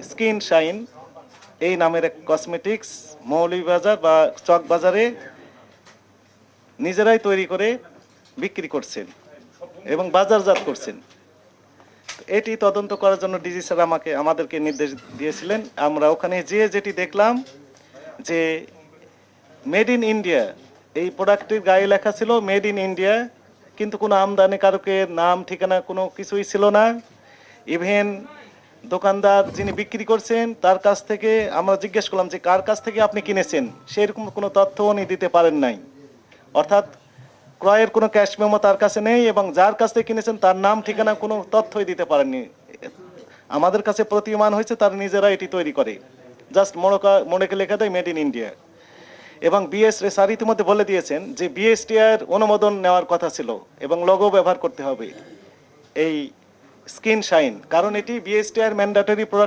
Skin shine এই নামের এক কসমেটিক্স মৌলভীবাজার বা চক বাজারে নিজেরাই তৈরি করে বিক্রি করছেন এবং বাজারজাত করছেন। এটি তদন্ত করার জন্য ডিজি স্যার আমাদেরকে নির্দেশ দিয়েছিলেন। আমরা ওখানে যেটি দেখলাম যে মেড ইন ইন্ডিয়া, এই প্রোডাক্টের গায়ে লেখা ছিল মেড ইন ইন্ডিয়া, কিন্তু কোনো আমদানিকারকের নাম ঠিকানা কোনো কিছুই ছিল না। ইভেন দোকানদার যিনি বিক্রি করছেন তার কাছ থেকে আমরা জিজ্ঞেস করলাম যে কার কাছ থেকে আপনি কিনেছেন, সেরকম কোনো তথ্য উনি দিতে পারেন নাই। অর্থাৎ ক্রয়ের কোনো ক্যাশ মেমো তার কাছে নেই এবং যার কাছ থেকে কিনেছেন তার নাম ঠিকানা কোনো তথ্যই দিতে পারেননি। আমাদের কাছে প্রতীয়মান হয়েছে তার নিজেরা এটি তৈরি করে, জাস্ট মোড়কে লেখা দেয় মেড ইন ইন্ডিয়া। এবং স্যার ইতিমধ্যে বলে দিয়েছেন যে বিএসটিআর অনুমোদন নেওয়ার কথা ছিল এবং লোগো ব্যবহার করতে হবে এই স্কিন শাইন, কারণ এটি বিএসটিআর ম্যান্ডেটরি প্রোডাক্ট।